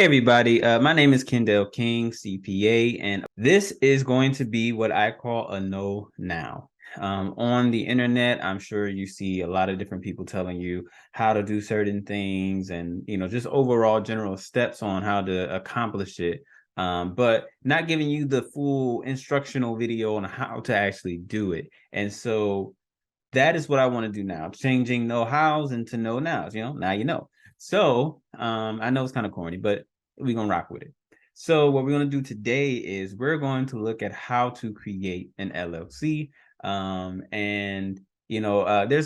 everybody, my name is Kendale King, CPA, and this is going to be what I call a know now. On the internet, I'm sure you see a lot of different people telling you how to do certain things and, just overall general steps on how to accomplish it, but not giving you the full instructional video on how to actually do it. And so that is what I want to do now, changing know-hows into know-nows, now you know. So I know it's kind of corny, but we're going to rock with it. So what we're going to do today is we're going to look at how to create an LLC. There's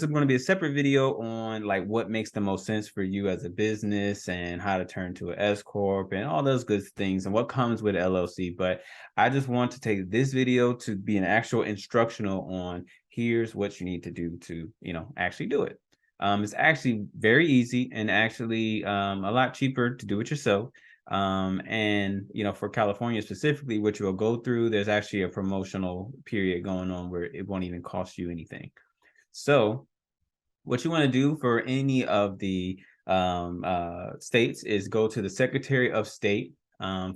going to be a separate video on like what makes the most sense for you as a business and how to turn to an S Corp and all those good things and what comes with LLC. But I just want to take this video to be an actual instructional on here's what you need to do to, actually do it. It's actually very easy and actually a lot cheaper to do it yourself. For California specifically, which we'll go through, there's actually a promotional period going on where it won't even cost you anything. So what you want to do for any of the states is go to the Secretary of State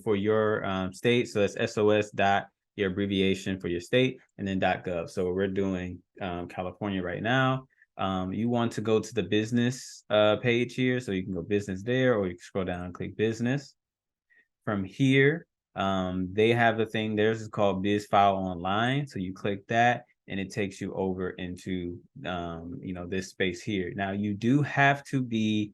for your state. So that's SOS dot, your abbreviation for your state, and then .gov. So we're doing California right now. You want to go to the business page here. So you can go business there, or you can scroll down and click business. From here, they have a thing, theirs is called Biz File Online. So you click that and it takes you over into, this space here. Now you do have to be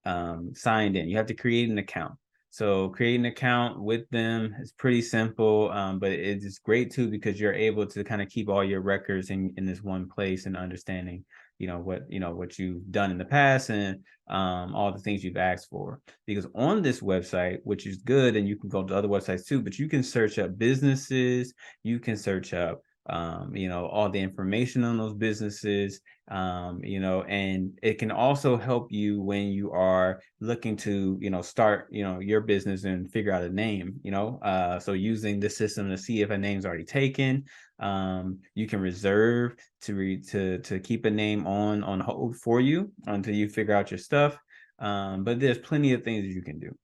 signed in. You have to create an account. So create an account with them is pretty simple, but it's great too because you're able to kind of keep all your records in this one place and understanding, what you've done in the past and all the things you've asked for. Because on this website, which is good, and you can go to other websites too, but you can search up businesses, you can search up all the information on those businesses, and it can also help you when you are looking to, start, your business and figure out a name, so using the system to see if a name's already taken. You can reserve to keep a name on hold for you until you figure out your stuff. But there's plenty of things that you can do.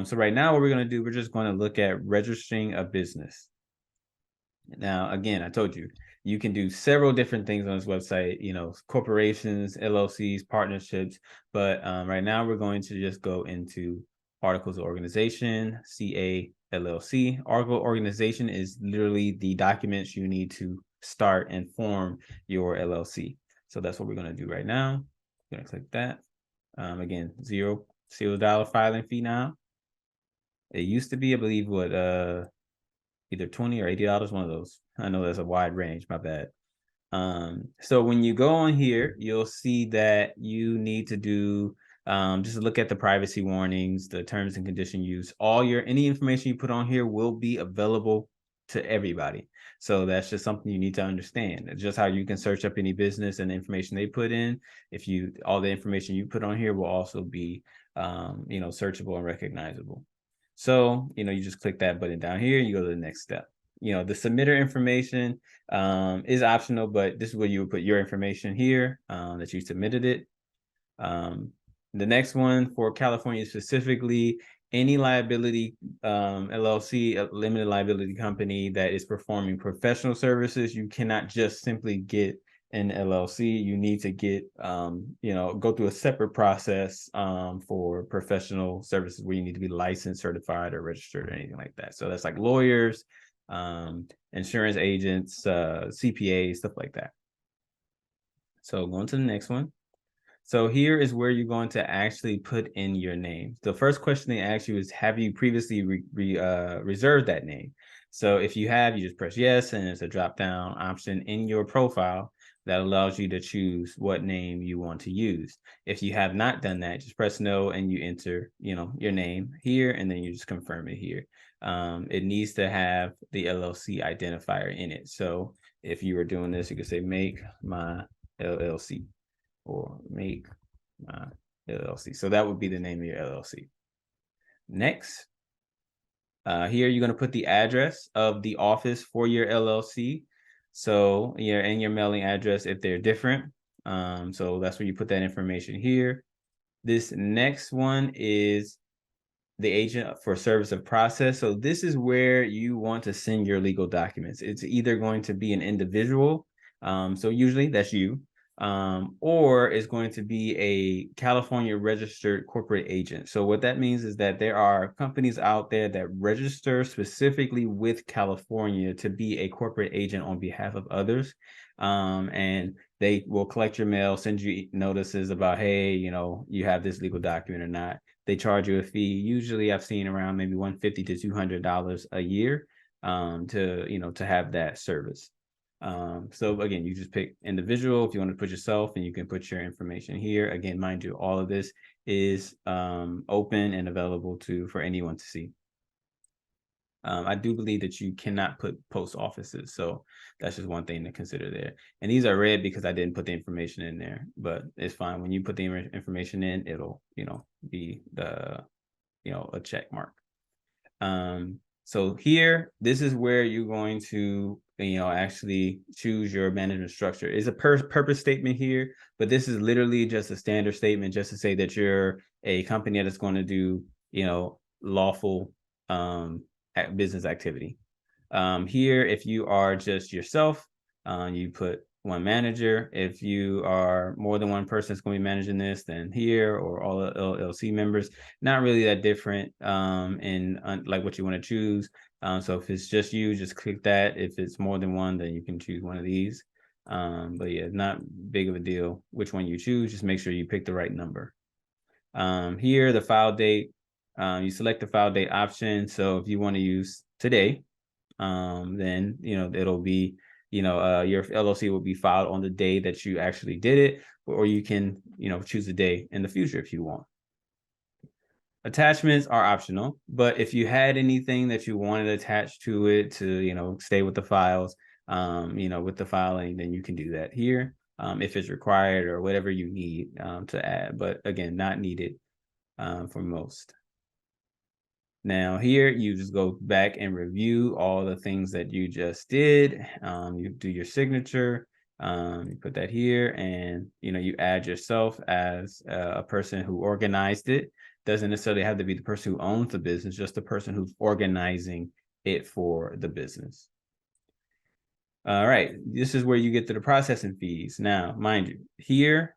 So right now, what we're going to do, we're just going to look at registering a business. Now, again, I told you, you can do several different things on this website, corporations, LLCs, partnerships. But right now, we're going to just go into Articles of Organization, CA, LLC. Article of Organization is literally the documents you need to start and form your LLC. So that's what we're going to do right now. I'm going to click that. Again, $0 filing fee now. It used to be, I believe, what, either $20 or $80, one of those. I know there's a wide range, my bad. So when you go on here, you'll see that you need to do, just look at the privacy warnings, the terms and condition use. Any information you put on here will be available to everybody. So that's just something you need to understand. It's just how you can search up any business and the information they put in. All the information you put on here will also be, searchable and recognizable. So, you just click that button down here, you go to the next step. The submitter information is optional, but this is where you would put your information here that you submitted it. The next one for California specifically, any liability LLC, a limited liability company that is performing professional services, you cannot just simply get an LLC. You need to get, go through a separate process for professional services where you need to be licensed, certified, or registered, or anything like that. So that's like lawyers, insurance agents, CPAs, stuff like that. So going to the next one. So here is where you're going to actually put in your name. The first question they ask you is, have you previously reserved that name? So if you have, you just press yes, and it's a drop-down option in your profile that allows you to choose what name you want to use. If you have not done that, just press no, and you enter, your name here, and then you just confirm it here. It needs to have the LLC identifier in it. So if you were doing this, you could say make my LLC. Or make my LLC. So that would be the name of your LLC. Next, here you're going to put the address of the office for your LLC. So your mailing address if they're different. So that's where you put that information here. This next one is the agent for service of process. So this is where you want to send your legal documents. It's either going to be an individual, so usually that's you, or it's going to be a California registered corporate agent. So what that means is that there are companies out there that register specifically with California to be a corporate agent on behalf of others. And they will collect your mail, send you notices about, hey, you have this legal document or not. They charge you a fee. Usually I've seen around maybe $150 to $200 a year to have that service. So again, you just pick individual if you want to put yourself, and you can put your information here. Again, mind you, all of this is open and available for anyone to see. I do believe that you cannot put post offices, so that's just one thing to consider there. And these are red because I didn't put the information in there, but it's fine. When you put the information in, it'll be the a check mark. So here, this is where you're going to actually choose your management structure. It's a purpose statement here, but this is literally just a standard statement just to say that you're a company that's going to do lawful business activity. Here, if you are just yourself, you put one manager. If you are more than one person that's going to be managing this, then here, or all LLC members. Not really that different in like what you want to choose. So if it's just you, just click that. If it's more than one, then you can choose one of these. But yeah, not big of a deal which one you choose. Just make sure you pick the right number. Here, the file date. You select the file date option. So if you want to use today, then it'll be your LLC will be filed on the day that you actually did it, or you can choose a day in the future if you want. Attachments are optional, but if you had anything that you wanted attached to it to stay with the files, with the filing, then you can do that here if it's required, or whatever you need to add. But again, not needed for most. Now here, you just go back and review all the things that you just did. You do your signature, you put that here, and you add yourself as a person who organized it. Doesn't necessarily have to be the person who owns the business, just the person who's organizing it for the business. All right, this is where you get to the processing fees. Now, mind you, here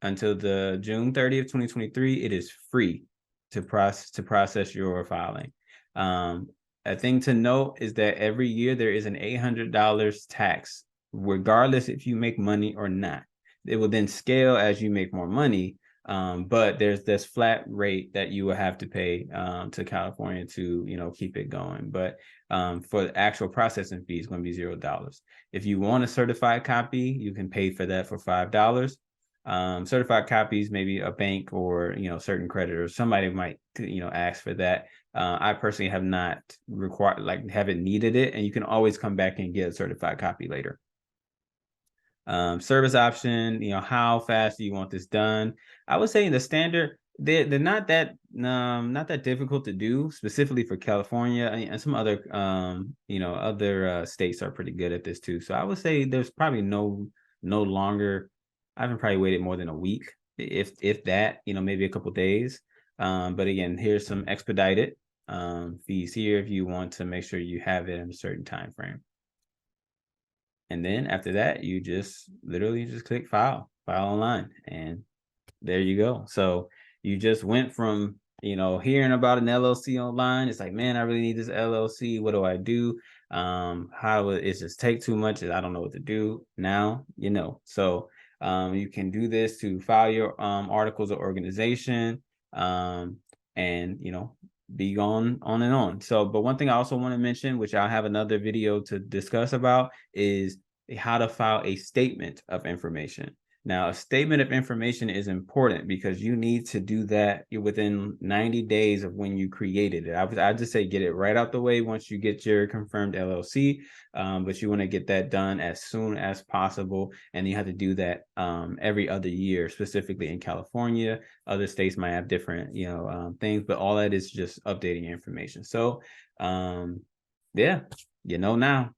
until the June 30th, 2023, it is free to process your filing. A thing to note is that every year there is an $800 tax, regardless if you make money or not. It will then scale as you make more money, but there's this flat rate that you will have to pay to California to keep it going. But for the actual processing fee, it's going to be $0. If you want a certified copy, you can pay for that for $5. Certified copies, maybe a bank or certain creditors, somebody might ask for that. I personally have not haven't needed it, and you can always come back and get a certified copy later. Service option, how fast do you want this done? I would say in the standard, they're not that difficult to do, specifically for California, and some other other states are pretty good at this too. So I would say there's probably no longer. I haven't probably waited more than a week, if that, maybe a couple days. But again, here's some expedited fees here if you want to make sure you have it in a certain time frame. And then after that, you just literally just click file online, and there you go. So you just went from hearing about an LLC online. It's like, man, I really need this LLC. What do I do? How it just take too much? I don't know what to do. Now so you can do this to file your articles of organization, and be on and on. So, but one thing I also want to mention, which I'll have another video to discuss about, is how to file a statement of information. Now, a statement of information is important because you need to do that within 90 days of when you created it. I just say get it right out the way once you get your confirmed LLC, but you want to get that done as soon as possible, and you have to do that every other year, specifically in California. Other states might have different things, but all that is just updating your information. So yeah, now.